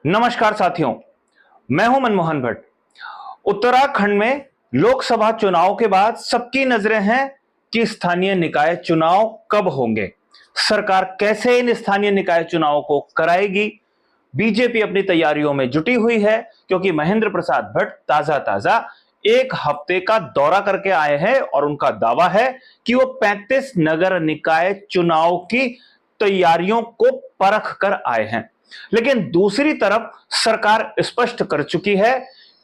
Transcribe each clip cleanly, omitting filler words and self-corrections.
नमस्कार साथियों, मैं हूं मनमोहन भट्ट। उत्तराखंड में लोकसभा चुनाव के बाद सबकी नजरें हैं कि स्थानीय निकाय चुनाव कब होंगे, सरकार कैसे इन स्थानीय निकाय चुनाव को कराएगी। बीजेपी अपनी तैयारियों में जुटी हुई है क्योंकि महेंद्र प्रसाद भट्ट ताजा ताजा एक हफ्ते का दौरा करके आए हैं और उनका दावा है कि वो 35 नगर निकाय चुनाव की तैयारियों को परख कर आए हैं। लेकिन दूसरी तरफ सरकार स्पष्ट कर चुकी है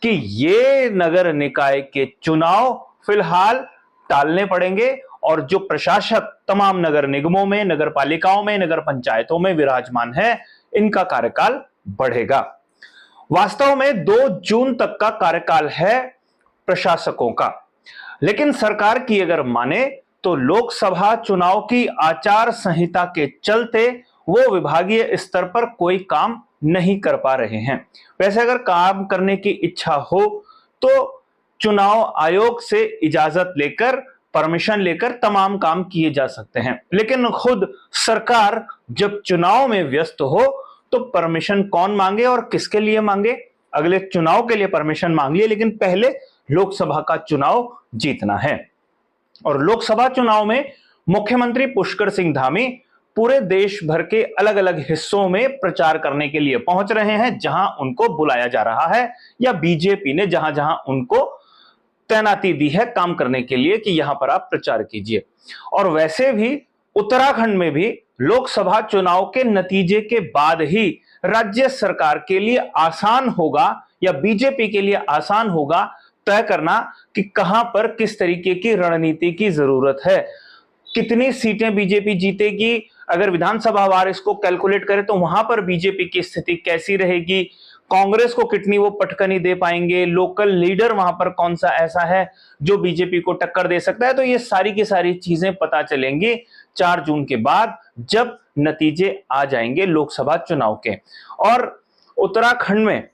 कि ये नगर निकाय के चुनाव फिलहाल टालने पड़ेंगे और जो प्रशासक तमाम नगर निगमों में, नगर पालिकाओं में, नगर पंचायतों में विराजमान है, इनका कार्यकाल बढ़ेगा। वास्तव में 2 जून तक का कार्यकाल है प्रशासकों का, लेकिन सरकार की अगर माने तो लोकसभा चुनाव की आचार संहिता के चलते वो विभागीय स्तर पर कोई काम नहीं कर पा रहे हैं। वैसे अगर काम करने की इच्छा हो तो चुनाव आयोग से इजाजत लेकर, परमिशन लेकर तमाम काम किए जा सकते हैं, लेकिन खुद सरकार जब चुनाव में व्यस्त हो तो परमिशन कौन मांगे और किसके लिए मांगे। अगले चुनाव के लिए परमिशन मांगिए, लेकिन पहले लोकसभा का चुनाव जीतना है। और लोकसभा चुनाव में मुख्यमंत्री पुष्कर सिंह धामी पूरे देश भर के अलग अलग हिस्सों में प्रचार करने के लिए पहुंच रहे हैं, जहां उनको बुलाया जा रहा है या बीजेपी ने जहां जहां उनको तैनाती दी है काम करने के लिए कि यहां पर आप प्रचार कीजिए। और वैसे भी उत्तराखंड में भी लोकसभा चुनाव के नतीजे के बाद ही राज्य सरकार के लिए आसान होगा या बीजेपी के लिए आसान होगा तय करना कि कहां पर किस तरीके की रणनीति की जरूरत है, कितनी सीटें बीजेपी जीतेगी। अगर विधानसभा वार इसको कैलकुलेट करें तो वहां पर बीजेपी की स्थिति कैसी रहेगी, कांग्रेस को कितनी वो पटकनी दे पाएंगे, लोकल लीडर वहां पर कौन सा ऐसा है जो बीजेपी को टक्कर दे सकता है। तो ये सारी की सारी चीजें पता चलेंगी 4 जून के बाद, जब नतीजे आ जाएंगे लोकसभा चुनाव के। और उत्तराखंड में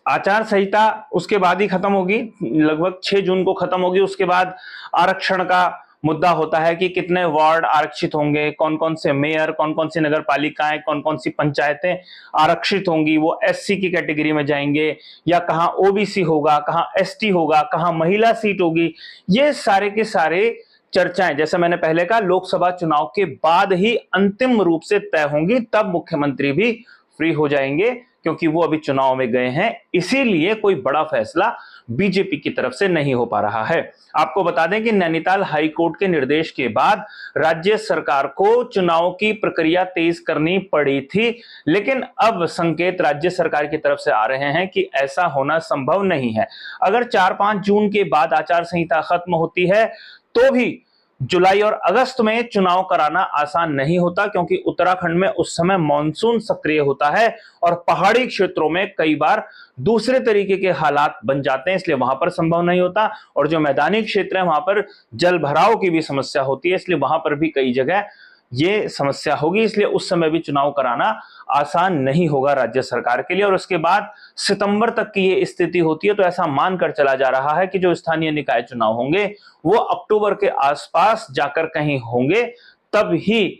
आचार संहिता उसके बाद ही खत्म होगी, लगभग 6 जून को खत्म होगी। उसके बाद आरक्षण का मुद्दा होता है कि कितने वार्ड आरक्षित होंगे, कौन कौन से मेयर, कौन कौन सी नगर पालिकाएं, कौन कौन सी पंचायतें आरक्षित होंगी, वो एससी की कैटेगरी में जाएंगे या कहां ओबीसी होगा, कहां एसटी होगा, कहां महिला सीट होगी। ये सारे के सारे चर्चाएं, जैसे मैंने पहले कहा, लोकसभा चुनाव के बाद ही अंतिम रूप से तय होंगी। तब मुख्यमंत्री भी फ्री हो जाएंगे क्योंकि वो अभी चुनाव में गए हैं, इसीलिए कोई बड़ा फैसला बीजेपी की तरफ से नहीं हो पा रहा है। आपको बता दें कि नैनीताल हाई कोर्ट के निर्देश के बाद राज्य सरकार को चुनाव की प्रक्रिया तेज करनी पड़ी थी, लेकिन अब संकेत राज्य सरकार की तरफ से आ रहे हैं कि ऐसा होना संभव नहीं है। अगर 4-5 जून के बाद आचार संहिता खत्म होती है तो भी जुलाई और अगस्त में चुनाव कराना आसान नहीं होता, क्योंकि उत्तराखंड में उस समय मानसून सक्रिय होता है और पहाड़ी क्षेत्रों में कई बार दूसरे तरीके के हालात बन जाते हैं, इसलिए वहां पर संभव नहीं होता। और जो मैदानी क्षेत्र है वहां पर जल भराव की भी समस्या होती है, इसलिए वहां पर भी कई जगह ये समस्या होगी, इसलिए उस समय भी चुनाव कराना आसान नहीं होगा राज्य सरकार के लिए। और उसके बाद सितंबर तक की ये स्थिति होती है, तो ऐसा मानकर चला जा रहा है कि जो स्थानीय निकाय चुनाव होंगे वो अक्टूबर के आसपास जाकर कहीं होंगे। तब ही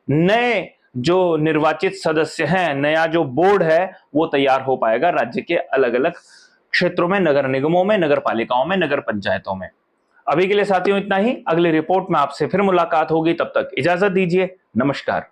नए जो निर्वाचित सदस्य हैं, नया जो बोर्ड है वो तैयार हो पाएगा राज्य के अलग अलग क्षेत्रों में, नगर निगमों में, नगर पालिकाओं में, नगर पंचायतों में। अभी के लिए साथियों इतना ही। अगली रिपोर्ट में आपसे फिर मुलाकात होगी, तब तक इजाजत दीजिए। नमस्कार।